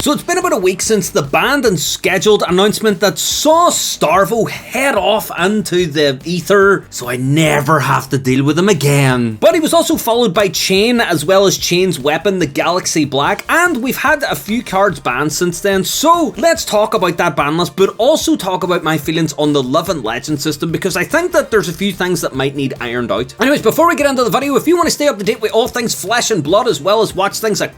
So it's been about a week since the banned and scheduled announcement that saw Starvo head off into the ether, so I never have to deal with him again. But he was also followed by Chane, as well as Chane's weapon, the Galaxy Black, and we've had a few cards banned since then, so let's talk about that ban list, but also talk about my feelings on the Live and Legend system, because I think that there's a few things that might need ironed out. Anyways, before we get into the video, if you want to stay up to date with all things Flesh and Blood, as well as watch things like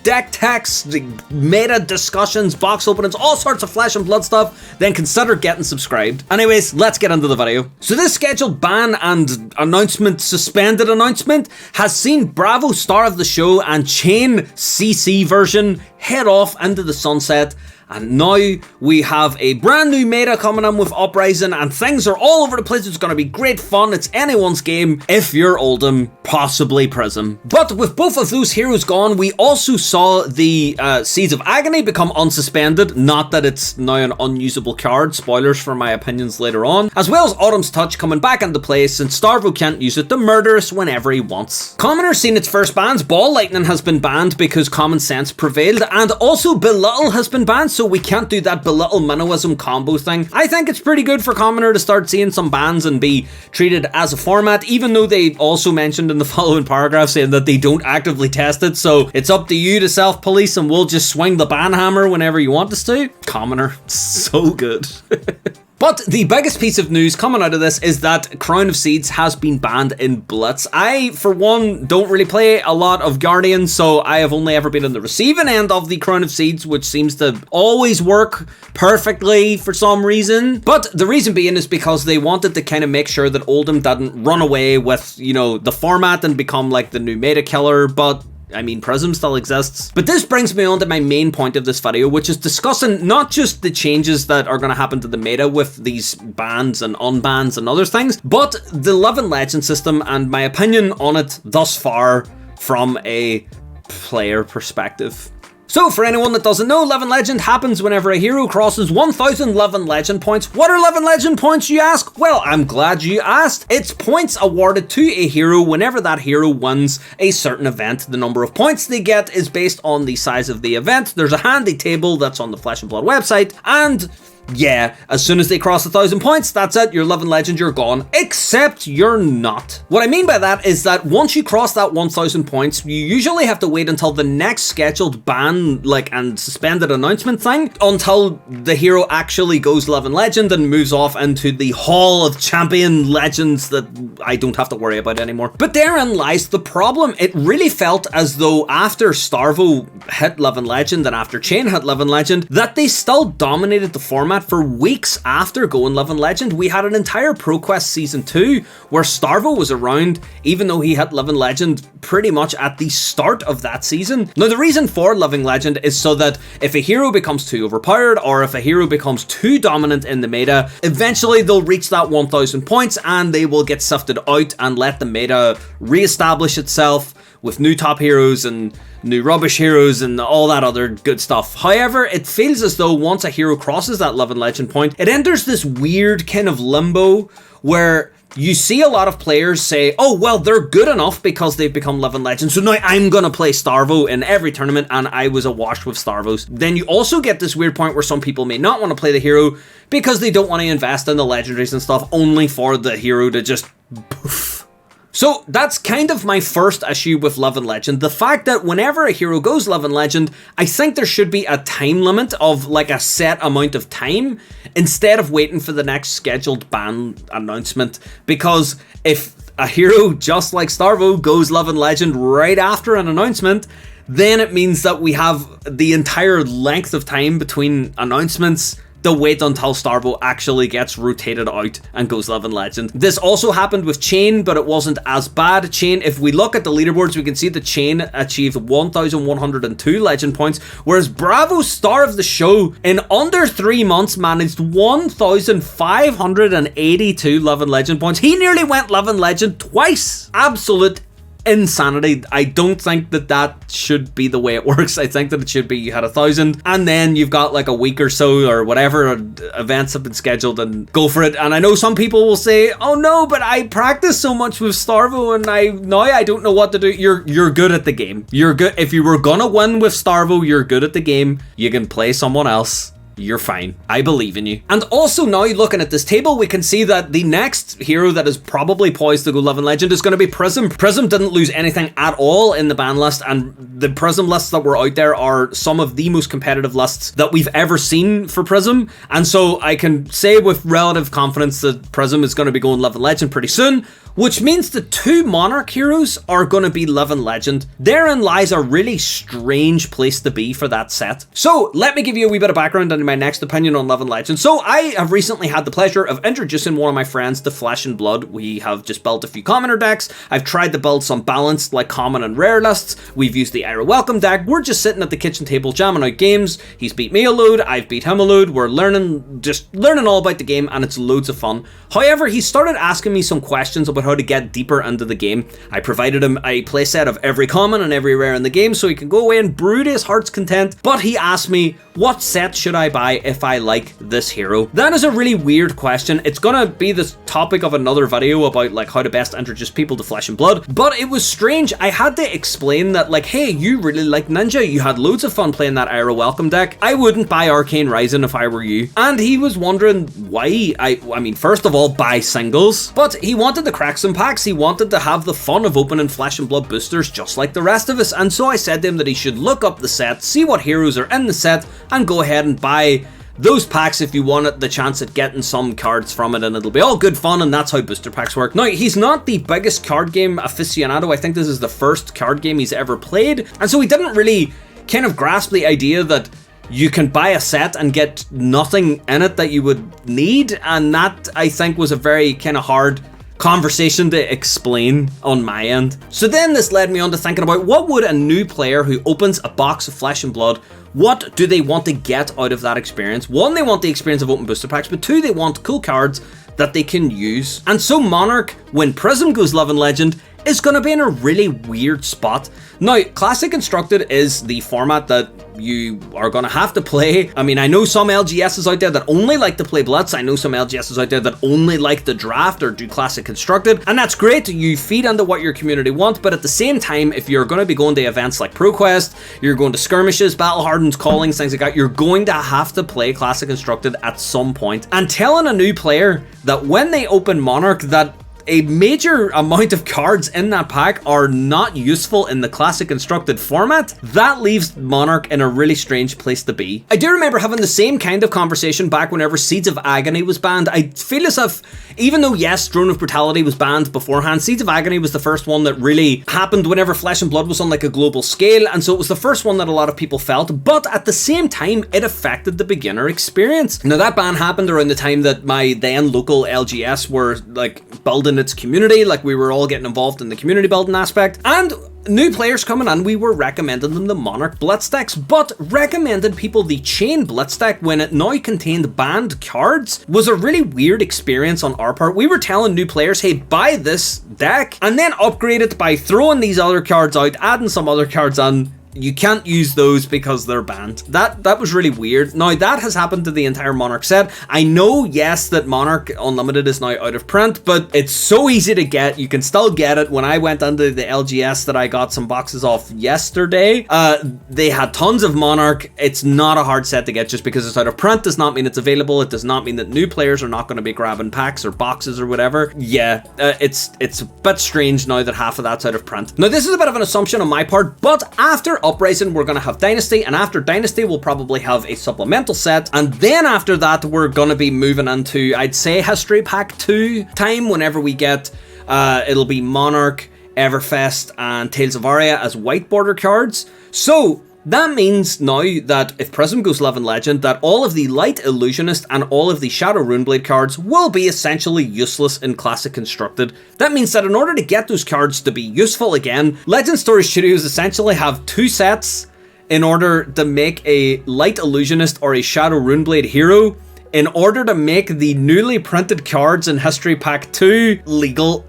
deck techs, meta discussions, box openings, all sorts of Flesh and Blood stuff, then consider getting subscribed. Anyways, let's get into the video. So this scheduled ban and suspended announcement has seen Bravo star of the show and Chane CC version head off into the sunset. And now we have a brand new meta coming in with Uprising, and things are all over the place. It's going to be great fun. It's anyone's game if you're Oldham, possibly Prism. But with both of those heroes gone, we also saw the Seeds of Agony become unsuspended. Not that it's now an unusable card. Spoilers for my opinions later on. As well as Autumn's Touch coming back into play since Starvo can't use it to murder us whenever he wants. Commoner's seen its first bans. Ball Lightning has been banned because common sense prevailed, and also Belittle has been banned, so we can't do that Belittle Minnowism combo thing. I think it's pretty good for Commoner to start seeing some bans and be treated as a format, even though they also mentioned in the following paragraph saying that they don't actively test it, so it's up to you to self-police and we'll just swing the ban hammer whenever you want us to. Commoner, so good. But the biggest piece of news coming out of this is that Crown of Seeds has been banned in Blitz. I, for one, don't really play a lot of Guardian, so I have only ever been on the receiving end of the Crown of Seeds, which seems to always work perfectly for some reason. But the reason being is because they wanted to kind of make sure that Oldham didn't run away with, you know, the format and become like the new meta killer, but I mean, Prism still exists. But this brings me on to my main point of this video, which is discussing not just the changes that are going to happen to the meta with these bans and unbans and other things, but the Live and Legend system and my opinion on it thus far from a player perspective. So for anyone that doesn't know, Live and Legend happens whenever a hero crosses 1000 Live and Legend points. What are Live and Legend points, you ask? Well, I'm glad you asked. It's points awarded to a hero whenever that hero wins a certain event. The number of points they get is based on the size of the event. There's a handy table that's on the Flesh and Blood website, and yeah, as soon as they cross 1000 points, that's it, you're Live and Legend, you're gone. Except you're not. What I mean by that is that once you cross that 1000 points, you usually have to wait until the next scheduled ban, and suspended announcement thing, until the hero actually goes Live and Legend and moves off into the Hall of Champion Legends that I don't have to worry about anymore. But therein lies the problem. It really felt as though after Starvo hit Live and Legend and after Chane hit Live and Legend, that they still dominated the format for weeks after going Live and Legend. We had an entire ProQuest Season 2 where Starvo was around, even though he hit Live and Legend pretty much at the start of that season. Now, the reason for Live and Legend is so that if a hero becomes too overpowered or if a hero becomes too dominant in the meta, eventually they'll reach that 1000 points and they will get sifted out and let the meta re-establish itself with new top heroes and new rubbish heroes and all that other good stuff. However, it feels as though once a hero crosses that Live and Legend point, it enters this weird kind of limbo where you see a lot of players say, oh, well, they're good enough because they've become Live and Legend, so now I'm gonna play Starvo in every tournament, and I was awash with Starvos. Then you also get this weird point where some people may not want to play the hero because they don't want to invest in the legendaries and stuff, only for the hero to just poof. So that's kind of my first issue with Live and Legend. The fact that whenever a hero goes Live and Legend, I think there should be a time limit of like a set amount of time instead of waiting for the next scheduled ban announcement. Because if a hero just like Starvo goes Live and Legend right after an announcement, then it means that we have the entire length of time between announcements to wait until Starvo actually gets rotated out and goes Live and Legend. This also happened with Chane, but it wasn't as bad. Chane, if we look at the leaderboards, we can see that Chane achieved 1102 legend points, whereas Bravo, star of the show, in under 3 months managed 1582 Live and Legend points. He nearly went Live and Legend twice. Absolute insanity. I don't think that should be the way it works. I think that it should be you had 1,000 and then you've got like a week or so or whatever events have been scheduled and go for it. And I know some people will say, oh no, but I practice so much with Starvo and I don't know what to do. You're good at the game. You're good. If you were gonna win with Starvo, you're good at the game. You can play someone else. You're fine. I believe in you. And also now looking at this table, we can see that the next hero that is probably poised to go 11 Legend is going to be Prism. Prism didn't lose anything at all in the ban list, and the Prism lists that were out there are some of the most competitive lists that we've ever seen for Prism. And so I can say with relative confidence that Prism is going to be going 11 Legend pretty soon, which means the 2 Monarch heroes are going to be 11 Legend. Therein lies a really strange place to be for that set. So let me give you a wee bit of background on my next opinion on 11 Legend. So I have recently had the pleasure of introducing one of my friends to Flesh and Blood. We have just built a few commoner decks. I've tried to build some balanced like common and rare lists. We've used the Ira Welcome deck. We're just sitting at the kitchen table jamming out games. He's beat me a load. I've beat him a load. We're just learning all about the game, and it's loads of fun. However, he started asking me some questions about how to get deeper into the game. I provided him a playset of every common and every rare in the game so he can go away and brew to his heart's content, but he asked me, what set should I buy if I like this hero? That is a really weird question. It's gonna be the topic of another video about like how to best introduce people to Flesh and Blood, but it was strange. I had to explain that like, hey, you really like Ninja, you had loads of fun playing that Ira Welcome deck. I wouldn't buy Arcane Rising if I were you. And he was wondering why. I mean, first of all, buy singles, but he wanted to crack some packs. He wanted to have the fun of opening Flesh and Blood boosters just like the rest of us, and so I said to him that he should look up the set, see what heroes are in the set, and go ahead and buy those packs if you want the chance at getting some cards from it, and it'll be all good fun, and that's how booster packs work. Now, he's not the biggest card game aficionado. I think this is the first card game he's ever played, and so he didn't really kind of grasp the idea that you can buy a set and get nothing in it that you would need, and that, I think, was a very kind of hard conversation to explain on my end. So then this led me on to thinking about what would a new player who opens a box of Flesh and Blood, what do they want to get out of that experience? One, they want the experience of open booster packs, but two, they want cool cards that they can use. And so Monarch, when Prism goes 11 Legend, is going to be in a really weird spot. Now, Classic Constructed is the format that you are going to have to play. I mean, I know some LGSs out there that only like to play Blitz. I know some LGSs out there that only like to draft or do Classic Constructed, and that's great. You feed into what your community want, but at the same time, if you're going to be going to events like ProQuest, you're going to skirmishes, Battle Hardened, Callings, things like that, you're going to have to play Classic Constructed at some point. And telling a new player that when they open Monarch that a major amount of cards in that pack are not useful in the Classic Constructed format, that leaves Monarch in a really strange place to be. I do remember having the same kind of conversation back whenever Seeds of Agony was banned. I feel as if, even though yes, Drone of Brutality was banned beforehand, Seeds of Agony was the first one that really happened whenever Flesh and Blood was on like a global scale, and so it was the first one that a lot of people felt, but at the same time, it affected the beginner experience. Now that ban happened around the time that my then local LGS were like building its community, like we were all getting involved in the community building aspect, and new players coming in, we were recommending them the Monarch Blitz decks, but recommended people the Chane Blitz deck when it now contained banned cards was a really weird experience on our part. We were telling new players, hey, buy this deck, and then upgrade it by throwing these other cards out, adding some other cards on. You can't use those because they're banned. That was really weird. Now, that has happened to the entire Monarch set. I know, yes, that Monarch Unlimited is now out of print, but it's so easy to get. You can still get it. When I went into the LGS that I got some boxes off yesterday, they had tons of Monarch. It's not a hard set to get. Just because it's out of print does not mean it's available. It does not mean that new players are not going to be grabbing packs or boxes or whatever. Yeah, it's a bit strange now that half of that's out of print. Now, this is a bit of an assumption on my part, but after Uprising, we're going to have Dynasty, and after Dynasty, we'll probably have a supplemental set, and then after that, we're going to be moving into, I'd say, History Pack 2 time, whenever we get, it'll be Monarch, Everfest, and Tales of Aria as white border cards. So that means now that if Prism goes 11 Legend, that all of the Light Illusionist and all of the Shadow Runeblade cards will be essentially useless in Classic Constructed. That means that in order to get those cards to be useful again, Legend Story Studios essentially have two sets in order to make a Light Illusionist or a Shadow Runeblade hero, in order to make the newly printed cards in History Pack 2 legal.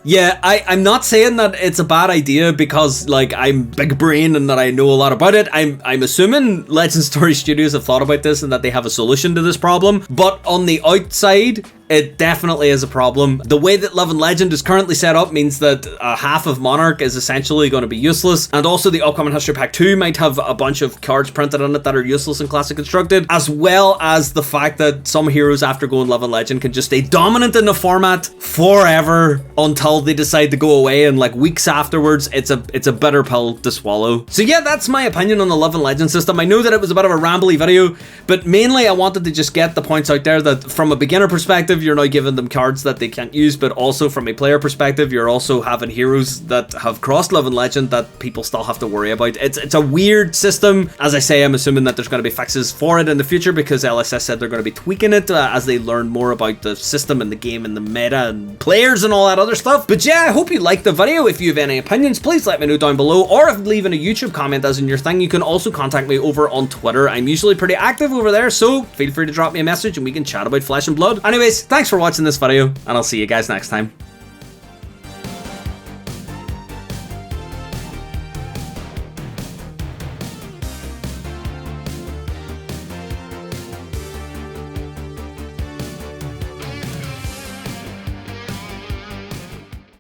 Yeah, I'm not saying that it's a bad idea because like I'm big brain and that I know a lot about it. I'm assuming Legend Story Studios have thought about this and that they have a solution to this problem. But on the outside, it definitely is a problem. The way that Love and Legend is currently set up means that half of Monarch is essentially going to be useless, and also the upcoming History Pack 2 might have a bunch of cards printed on it that are useless in Classic Constructed, as well as the fact that some heroes after going Love and Legend can just stay dominant in the format forever until they decide to go away, and like weeks afterwards it's a bitter pill to swallow. So yeah, that's my opinion on the Love and Legend system. I know that it was a bit of a rambly video, but mainly I wanted to just get the points out there that from a beginner perspective, you're now giving them cards that they can't use, but also from a player perspective, you're also having heroes that have crossed Love and Legend that people still have to worry about. It's a weird system. As I say, I'm assuming that there's going to be fixes for it in the future because LSS said they're going to be tweaking it as they learn more about the system and the game and the meta and players and all that other stuff. But yeah, I hope you liked the video. If you have any opinions, please let me know down below, or if leaving a YouTube comment isn't your thing, you can also contact me over on Twitter. I'm usually pretty active over there, so feel free to drop me a message and we can chat about Flesh and Blood. Anyways, thanks for watching this video, and I'll see you guys next time.